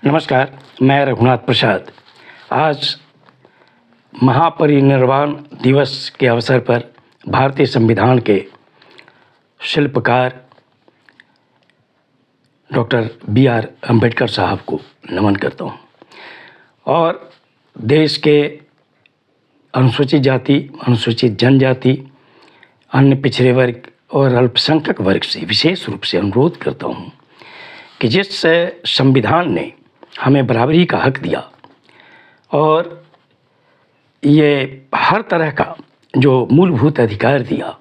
नमस्कार, मैं रघुनाथ प्रसाद। आज महापरिनिर्वाण दिवस के अवसर पर भारतीय संविधान के शिल्पकार डॉक्टर B.R. अम्बेडकर साहब को नमन करता हूँ और देश के अनुसूचित जाति, अनुसूचित जनजाति, अन्य पिछड़े वर्ग और अल्पसंख्यक वर्ग से विशेष रूप से अनुरोध करता हूँ कि जिस संविधान ने हमें बराबरी का हक दिया और ये हर तरह का जो मूलभूत अधिकार दिया,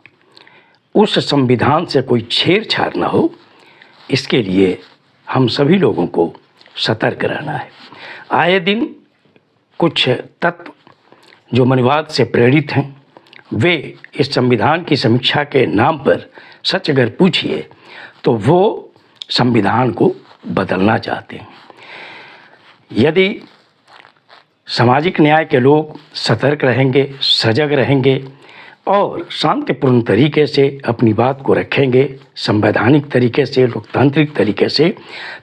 उस संविधान से कोई छेड़छाड़ ना हो, इसके लिए हम सभी लोगों को सतर्क रहना है। आए दिन कुछ तत्व जो मनुवाद से प्रेरित हैं, वे इस संविधान की समीक्षा के नाम पर सच अगर पूछिए तो वो संविधान को बदलना चाहते हैं। यदि सामाजिक न्याय के लोग सतर्क रहेंगे, सजग रहेंगे और शांतिपूर्ण तरीके से अपनी बात को रखेंगे, संवैधानिक तरीके से, लोकतांत्रिक तरीके से,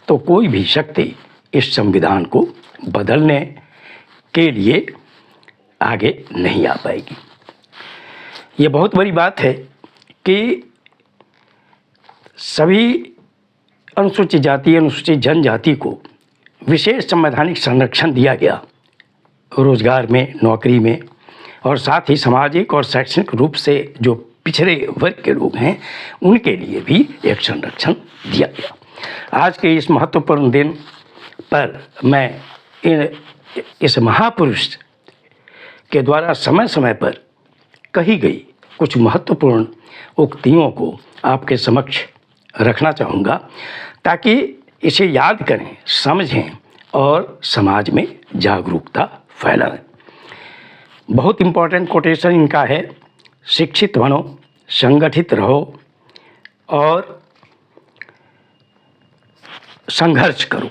तो कोई भी शक्ति इस संविधान को बदलने के लिए आगे नहीं आ पाएगी। ये बहुत बड़ी बात है कि सभी अनुसूचित जाति, अनुसूचित जनजाति को विशेष संवैधानिक संरक्षण दिया गया, रोजगार में, नौकरी में, और साथ ही सामाजिक और शैक्षणिक रूप से जो पिछड़े वर्ग के लोग हैं उनके लिए भी एक संरक्षण दिया गया। आज के इस महत्वपूर्ण दिन पर मैं इस महापुरुष के द्वारा समय समय पर कही गई कुछ महत्वपूर्ण उक्तियों को आपके समक्ष रखना चाहूँगा, ताकि इसे याद करें, समझें और समाज में जागरूकता फैलाएं। बहुत इम्पोर्टेंट कोटेशन इनका है, शिक्षित बनो, संगठित रहो और संघर्ष करो।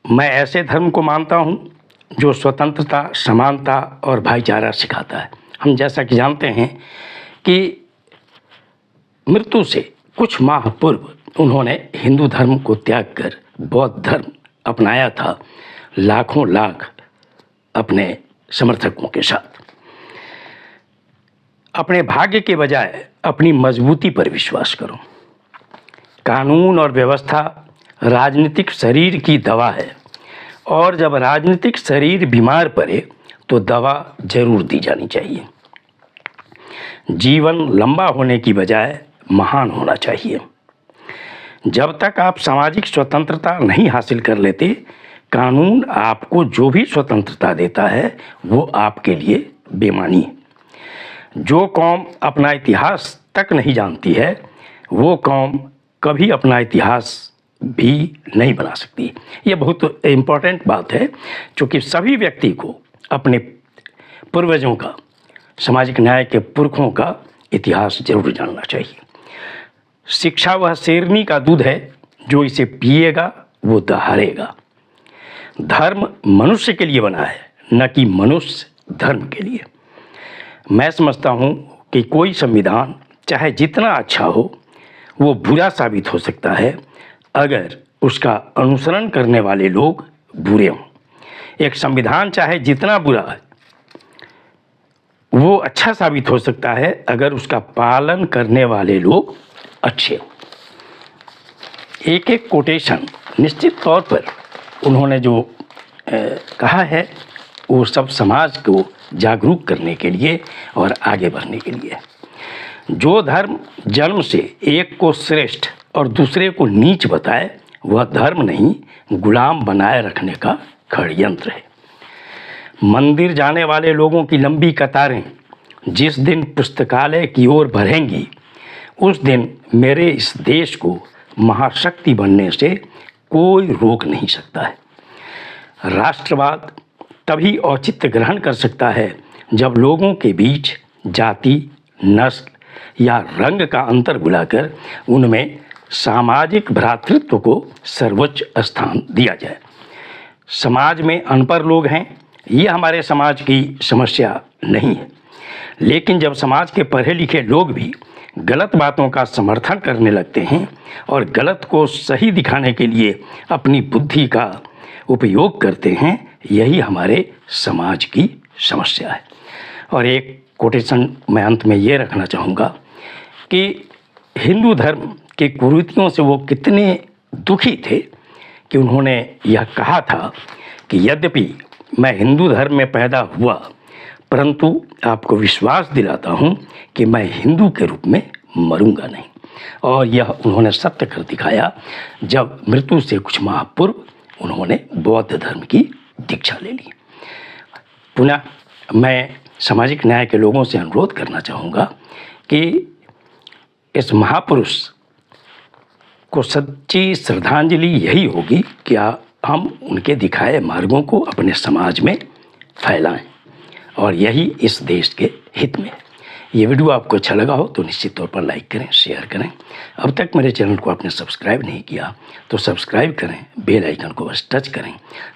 मैं ऐसे धर्म को मानता हूँ जो स्वतंत्रता, समानता और भाईचारा सिखाता है। हम जैसा कि जानते हैं कि मृत्यु से कुछ माह पूर्व उन्होंने हिंदू धर्म को त्याग कर बौद्ध धर्म अपनाया था, लाखों लाख अपने समर्थकों के साथ। अपने भाग्य के बजाय अपनी मजबूती पर विश्वास करो। कानून और व्यवस्था राजनीतिक शरीर की दवा है और जब राजनीतिक शरीर बीमार पड़े तो दवा जरूर दी जानी चाहिए। जीवन लंबा होने की बजाय महान होना चाहिए। जब तक आप सामाजिक स्वतंत्रता नहीं हासिल कर लेते, कानून आपको जो भी स्वतंत्रता देता है वो आपके लिए बेमानी है। जो कौम अपना इतिहास तक नहीं जानती है, वो कौम कभी अपना इतिहास भी नहीं बना सकती। ये बहुत इम्पोर्टेंट बात है, क्योंकि सभी व्यक्ति को अपने पूर्वजों का, सामाजिक न्याय के पुरखों का इतिहास जरूर जानना चाहिए। शिक्षा वह शेरनी का दूध है, जो इसे पिएगा वो दहाड़ेगा। धर्म मनुष्य के लिए बना है, न कि मनुष्य धर्म के लिए। मैं समझता हूँ कि कोई संविधान चाहे जितना अच्छा हो, वो बुरा साबित हो सकता है अगर उसका अनुसरण करने वाले लोग बुरे हों। एक संविधान चाहे जितना बुरा है, वो अच्छा साबित हो सकता है अगर उसका पालन करने वाले लोग अच्छे हो। एक एक कोटेशन निश्चित तौर पर उन्होंने जो कहा है वो सब समाज को जागरूक करने के लिए और आगे बढ़ने के लिए। जो धर्म जन्म से एक को श्रेष्ठ और दूसरे को नीच बताए, वह धर्म नहीं, गुलाम बनाए रखने का षड्यंत्र है। मंदिर जाने वाले लोगों की लंबी कतारें जिस दिन पुस्तकालय की ओर बढ़ेंगी, उस दिन मेरे इस देश को महाशक्ति बनने से कोई रोक नहीं सकता है। राष्ट्रवाद तभी औचित्य ग्रहण कर सकता है जब लोगों के बीच जाति, नस्ल या रंग का अंतर भुलाकर उनमें सामाजिक भ्रातृत्व को सर्वोच्च स्थान दिया जाए। समाज में अनपढ़ लोग हैं, ये हमारे समाज की समस्या नहीं है, लेकिन जब समाज के पढ़े लिखे लोग भी गलत बातों का समर्थन करने लगते हैं और गलत को सही दिखाने के लिए अपनी बुद्धि का उपयोग करते हैं, यही हमारे समाज की समस्या है। और एक कोटेशन मैं अंत में ये रखना चाहूँगा कि हिंदू धर्म के कुरीतियों से वो कितने दुखी थे कि उन्होंने यह कहा था कि यद्यपि मैं हिंदू धर्म में पैदा हुआ, परंतु आपको विश्वास दिलाता हूँ कि मैं हिंदू के रूप में मरूंगा नहीं। और यह उन्होंने सत्य कर दिखाया जब मृत्यु से कुछ माह पूर्व उन्होंने बौद्ध धर्म की दीक्षा ले ली। पुनः मैं सामाजिक न्याय के लोगों से अनुरोध करना चाहूँगा कि इस महापुरुष को सच्ची श्रद्धांजलि यही होगी कि हम उनके दिखाए मार्गों को अपने समाज में फैलाएं, और यही इस देश के हित में है। ये वीडियो आपको अच्छा लगा हो तो निश्चित तौर पर लाइक करें, शेयर करें। अब तक मेरे चैनल को आपने सब्सक्राइब नहीं किया तो सब्सक्राइब करें, बेल आइकन को बस टच करें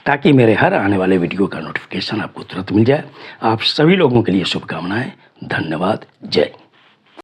ताकि मेरे हर आने वाले वीडियो का नोटिफिकेशन आपको तुरंत मिल जाए। आप सभी लोगों के लिए शुभकामनाएं। धन्यवाद। जय।